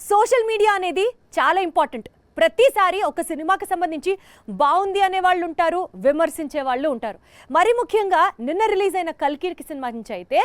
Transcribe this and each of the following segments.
Social media అనేది చాలా important. ప్రతిసారి ఒక సినిమాకి సంబంధించి బాగుంది అనే వాళ్ళు ఉంటారు, విమర్శించే వాళ్ళు ఉంటారు. మరి ముఖ్యంగా నిన్న రిలీజ్ అయిన కల్కి సినిమా నుంచి అయితే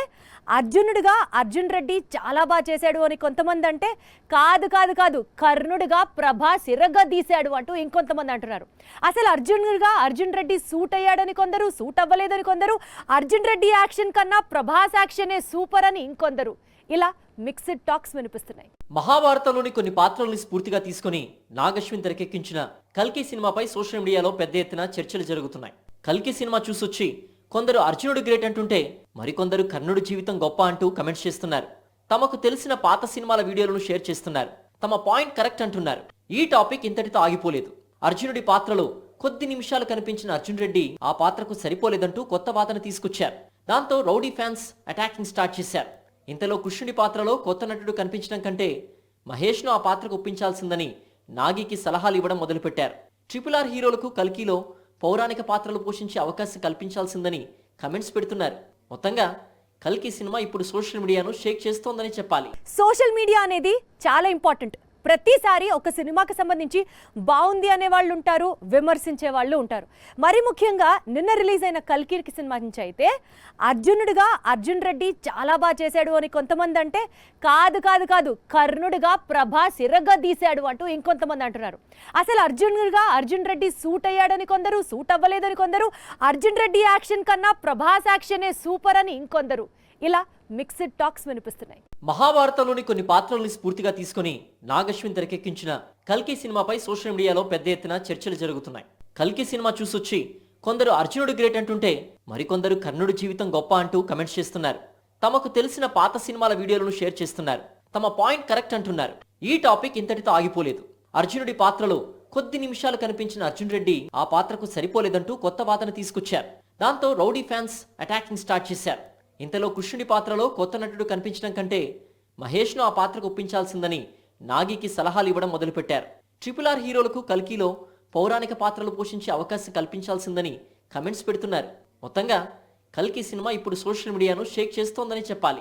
అర్జునుడిగా అర్జున్ రెడ్డి చాలా బాగా చేశాడు అని కొంతమంది అంటే, కాదు కాదు కాదు కర్ణుడిగా ప్రభాస్ ఇరగదీశాడు అంటూ ఇంకొంతమంది అంటున్నారు. అసలు అర్జునుడిగా అర్జున్ రెడ్డి సూట్ అయ్యాడని కొందరు, సూట్ అవ్వలేదని కొందరు, అర్జున్ రెడ్డి యాక్షన్ కన్నా ప్రభాస్ యాక్షనే సూపర్ అని ఇంకొందరు. ఇలా మిక్స్డ్ టాక్స్ వినిపిస్తున్నాయి. మహాభారతంలోని కొన్ని పాత్రల్ని స్ఫూర్తిగా తీసుకుని నాగశ్విన్ తెరకెక్కించిన కల్కి సినిమాపై సోషల్ మీడియాలో పెద్ద ఎత్తున చర్చలు జరుగుతున్నాయి. కల్కి సినిమా చూసొచ్చి కొందరు అర్జునుడు గ్రేట్ అంటుంటే మరికొందరు కర్ణుడి జీవితం గొప్ప అంటూ కమెంట్స్ చేస్తున్నారు. తమకు తెలిసిన పాత సినిమాల వీడియోలను షేర్ చేస్తున్నారు. తమ పాయింట్ కరెక్ట్ అంటున్నారు. ఈ టాపిక్ ఇంతటితో ఆగిపోలేదు. అర్జునుడి పాత్రలో కొద్ది నిమిషాలు కనిపించిన అర్జున్ రెడ్డి ఆ పాత్రకు సరిపోలేదంటూ కొత్త వాదన తీసుకొచ్చారు. దాంతో రౌడీ ఫ్యాన్స్ అటాకింగ్ స్టార్ట్ చేశారు. ఇంతలో కృష్ణుడి పాత్రలో కొత్త నటుడు కనిపించడం కంటే మహేష్ను ఆ పాత్రకు ఒప్పించాల్సిందని నాగికి సలహాలు ఇవ్వడం మొదలుపెట్టారు. RRR హీరోలకు కల్కిలో పౌరాణిక పాత్రలు పోషించే అవకాశం కల్పించాల్సిందని కమెంట్స్ పెడుతున్నారు. మొత్తంగా కల్కి సినిమా ఇప్పుడు సోషల్ మీడియాను షేక్ చేస్తోందని చెప్పాలి. సోషల్ మీడియా అనేది చాలా ఇంపార్టెంట్. ప్రతిసారి ఒక సినిమాకి సంబంధించి బాగుంది అనే వాళ్ళు ఉంటారు, విమర్శించే వాళ్ళు ఉంటారు. మరి ముఖ్యంగా నిన్న రిలీజ్ అయిన కల్కి సినిమా నుంచి అయితే అర్జునుడిగా అర్జున్ రెడ్డి చాలా బాగా చేశాడు అని కొంతమంది అంటే, కాదు కాదు కాదు కర్ణుడిగా ప్రభాస్ ఇరగదీశాడు అంటూ ఇంకొంతమంది అంటున్నారు. అసలు అర్జునుడిగా అర్జున్ రెడ్డి సూట్ అయ్యాడని కొందరు, సూట్ అవ్వలేదని కొందరు, అర్జున్ రెడ్డి యాక్షన్ కన్నా ప్రభాస్ యాక్షనే సూపర్ అని ఇంకొందరు. ఇలా మిక్స్డ్ టాక్స్ వినిపిస్తున్నాయి. మహాభారతంలోని కొన్ని పాత్రల్ని స్ఫూర్తిగా తీసుకుని నాగశ్విన్ తెరకెక్కించిన కల్కి సినిమాపై సోషల్ మీడియాలో పెద్ద ఎత్తున చర్చలు జరుగుతున్నాయి. కల్కి సినిమా చూసొచ్చి కొందరు అర్జునుడు గ్రేట్ అంటుంటే మరికొందరు కర్ణుడి జీవితం గొప్ప అంటూ కమెంట్స్ చేస్తున్నారు. తమకు తెలిసిన పాత సినిమాల వీడియోలను షేర్ చేస్తున్నారు. తమ పాయింట్ కరెక్ట్ అంటున్నారు. ఈ టాపిక్ ఇంతటితో ఆగిపోలేదు. అర్జునుడి పాత్రలో కొద్ది నిమిషాలు కనిపించిన అర్జున్ రెడ్డి ఆ పాత్రకు సరిపోలేదంటూ కొత్త వాదన తీసుకొచ్చారు. దాంతో రౌడీ ఫ్యాన్స్ అటాకింగ్ స్టార్ట్ చేశారు. ఇంతలో కృష్ణుడి పాత్రలో కొత్త నటుడు కనిపించడం కంటే మహేష్ను ఆ పాత్రకు ఒప్పించాల్సిందని నాగికి సలహాలు ఇవ్వడం మొదలుపెట్టారు. RRR హీరోలకు కల్కిలో పౌరాణిక పాత్రలు పోషించే అవకాశం కల్పించాల్సిందని కమెంట్స్ పెడుతున్నారు. మొత్తంగా కల్కి సినిమా ఇప్పుడు సోషల్ మీడియాను షేక్ చేస్తోందని చెప్పాలి.